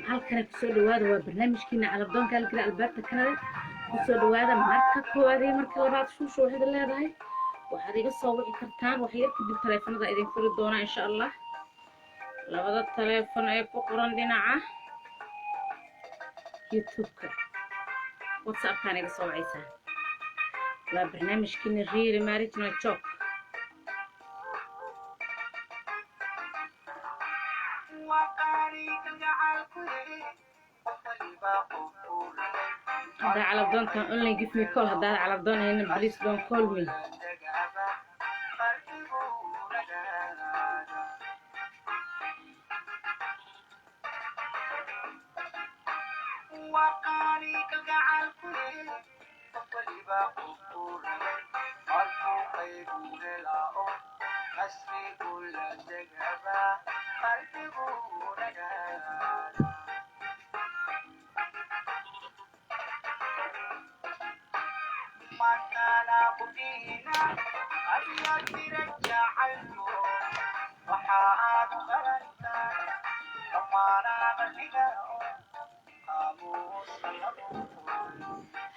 halkan kusoo dhawaada waa barnaamijkiina calabdoonka halkila albaabta kanada kusoo dhawaada marka koowaad iyo marka labaad shuushu waxaad leedahay waxaad iga soo wici kartaan wax yar kadib taleefanada idin furi doona insha Allah labada taleefan ee ku qoran dhinaca YouTube-ka WhatsApp-kan iga soo wicaysaa waa barnaamijkiina Real Marriage No Joke هذا على بدون كان only give me call هذا على بدون هنا please don't call me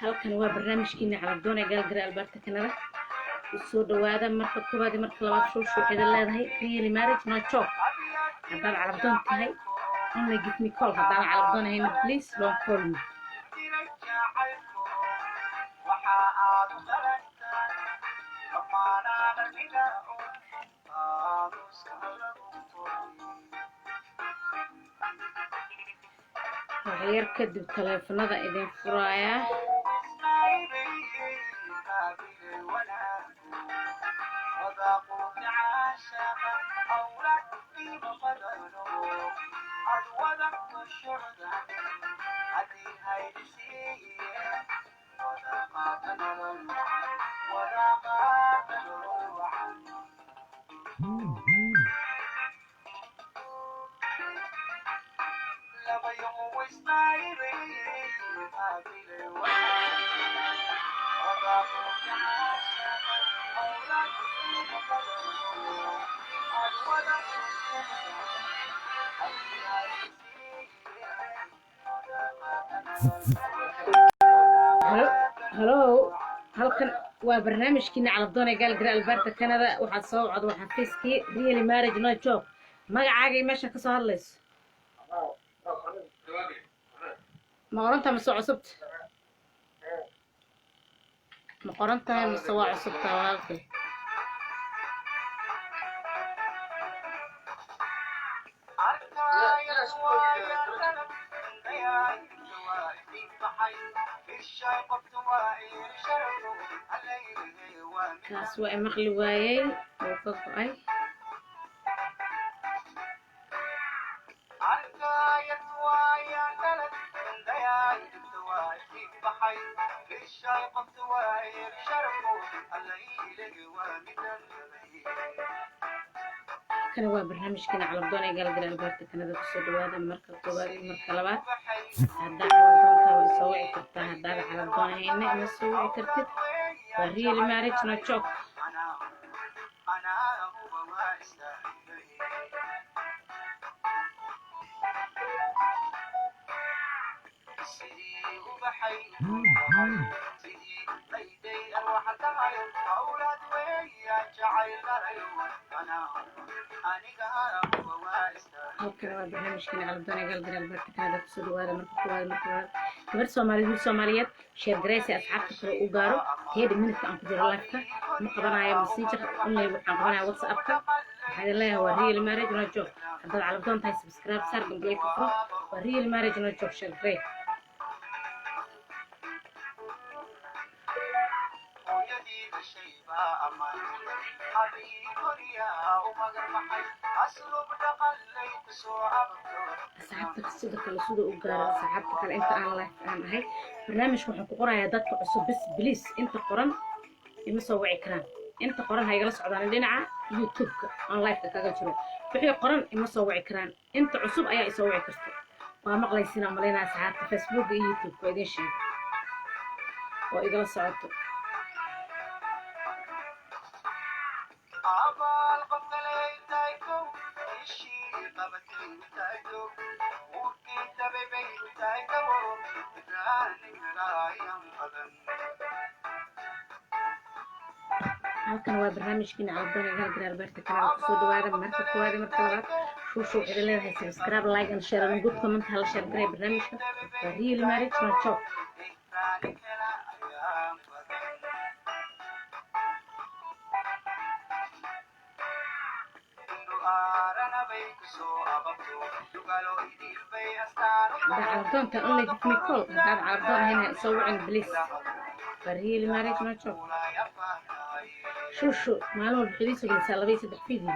halkan waa barnaamijkiina calabdoon ee galgara albaabta kanada soo dhawaada marka koowaad marka labaad shuushu waxaad leedahay Real Marriage No Joke haddaad calabdoon tahay only give me call haddaan calabdoon ahayn please don't call me waxyar kadib taleefanada idin furaaya هلو halkan waa barnaamijkiina calabdoon ee galgara albaabta kanada waxaad soo wacdo waxaa fiiskii Real Marriage No Joke magacaaga iyo meesha ka soo hadlayso ma qoranta ma soo cusubta ma qorantahay ma soo cusubta walaalkay kaas waa maqli waayay oo ka go'ay كان هو برنامج كنا على بدون قال قال البرت كنا ذا كسر دوادة مركب كواري مركب لبات هذا على بدون توا سوي كرتا هذا على بدون هنا نسوي كرتت Real Marriage No Joke halkan waa barnaamijkiina calabdoon ee galgara albaabta kanada kusoo dhawaada marka koowaad marka labaad gabar Soomaaliyeed sheer gareysi asxaabta kale u gaaro heedi minute aan ku jiro live-ka ma qabanayo messenger online waxaan qabanayaa WhatsApp-ka waxaad leeyahay waa Real Marriage No Joke haddaad calabdoon tahay subscribe saar gambalka furo waa Real Marriage No Joke sheer garey asxaabta sidoo kale sida u gaaro asxaabta kale inta aan live aan ahay barnaamijku wuxuu ku qorayaa dadka cusub bis please inta qoran ima soo wici karaan inta qoran hay igala socdaan dhinaca YouTube-ka aan live-ka kaga jiro wixii qoran ima soo wici karaan inta cusub ayaa isoo wici karto waa maqlaysiin amaleena asxaabta Facebook iyo YouTube-ka idin sheeg oo igala socoto halkan waa barnaamijkiina Caladoon ee Galgaduud Alberta kanal kusoo dhawaada marka koowaad marka labaad shuu idin leedahay subscribe like and share and good comment hal share garay barnaamijka waa real marriage no joke Caladoon tan only give me call hada Caladoon hina soo wicin please waa real marriage no joke شو معلومة بحديث ولا سالبي صدق فيديو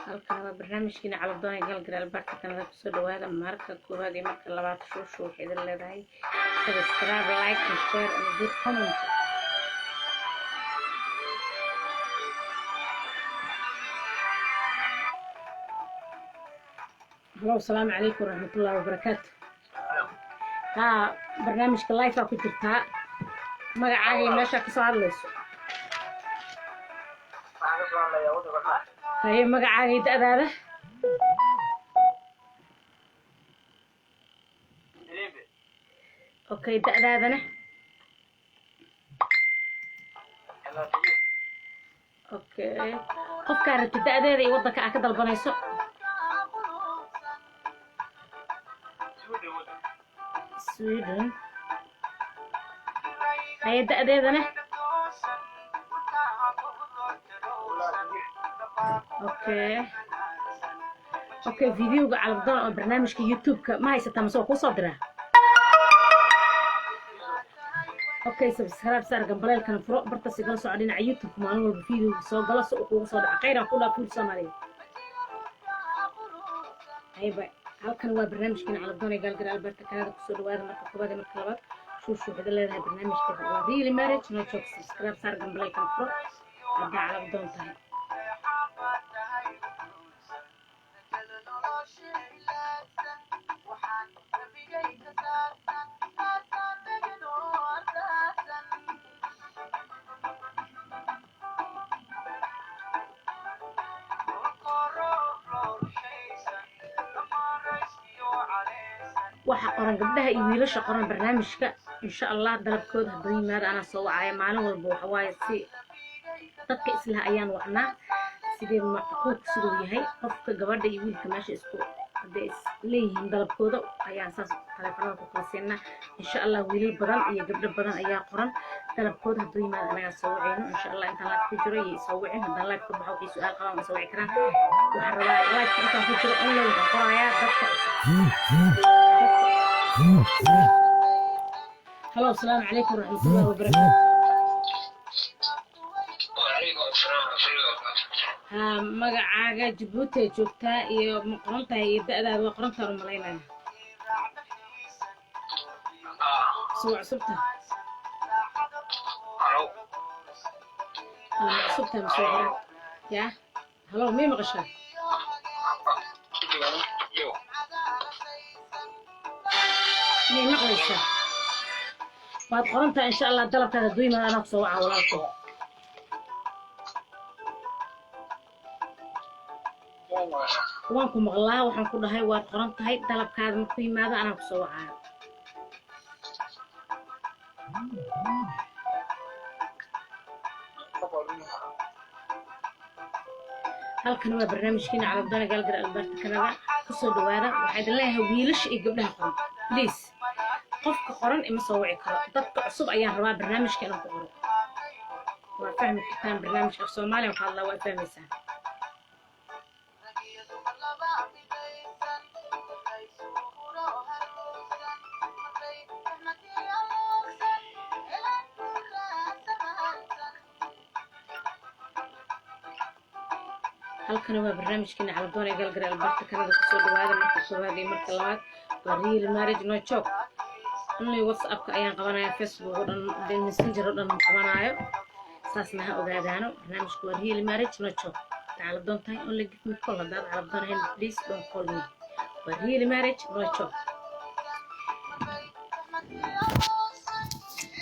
halkan waa barnaamijkiina Caladoon ee Galgaduud Alberta kanal kusoo dhawaada marka koowaad iyo marka labaad shuu idin leedahay subscribe like and share and good comment hello السلام عليكم ورحمة الله وبركاته ها برنامجك لايف ku jirtaa magacaaga meesha ka soo hadlayso هاي magacaaga da'daada okay da'daadana okay qofka rabta da'deeda iyo wadanka aad ka dalbanayso Sweden هاي da'deedana اوكي فيديوga Caladoon oo barnaamijka YouTube-ka ma haysataa masoo ku soo diraa اوكي subscribe sar gambaleelkana furo barta sigala soo dhinaca YouTube maalin walba fiidiyowga soo galo soo ugu soo dhaca khayran ku dhaaful Soomaaliya ayba halkan waa barnaamijkiina Caladoon ee Galgaduud Alberta kanal kusoo dhawaada marka koowaad marka labaad shuu idin leedahay barnaamijka waa real marriage no joke subscribe sar gambaleelkana furo hada Caladoon tahay waxa qoran gabdhaha iyo wiilasha qoran barnaamijka insha Allah dalabkooda haduu yimaado ana soo wacay maalin walba waxa waaye si dadka isla ayaan wacnaa sidee macquul sidoo yahay qofka gabadha iyo wiilka meesha isku haday leeyihiin dalabkooda ayaan saas telefoonada ku qaasina insha Allah wiilal badan iyo gabdho badan ayaa qoran dalabkooda haduu yimaado anaga soo wacayno insha Allah inta la ku jiro iyo soo wacin hadan la ka baxo wixii su'aal qabaan soo wici karaan waxa rabaa like inta ku jiro in la wada qoraya dadka hello السلام عليكم ورحمة الله وبركاته وعليكم السلام ورحمة الله وبركاته ها magacaaga Djibouti joogtaa iyo ma qoran tahay iyo da'daada waa qoran tahay malaynaa soo cusubta cusubta masoo ya hello mii maqashaa mii maqlaysaa waad qoran tahay insha Allah dalabkaada haduu yimaado anaa kusoo waca walaalko waan ku maqlaa waxaan ku dhahay waad qoran tahay dalabkaada markuu yimaado anaa kusoo wacaa halkan waa barnaamijkiina Caladoon ee Galgaduud Alberta kanal kusoo dhawaada waxaad leeyahay wiilasha iyo gabdhaha qoran please qofka qoran ima soo wici karo dadka cusub ayaan rabaa barnaamijka inaan ku qoro waa fahmi kartaan barnaamijka Soomaaliya waxa la waa fahmaysaa halkan waa barnaamijkeena caladoon ee galgar albaabta kanada kusoo dhawaada marka koowaad iyo marka labaad waa real marriage no joke inay whatsappka ayaan qabanayaa facebook oo dhan messenger oo dhan qabanayo saasna ha ogaadaano barnaamijku waa real marriage no joke caladoon tahay only give me call hadaad caladoon ahayn please don't call me waa real marriage no joke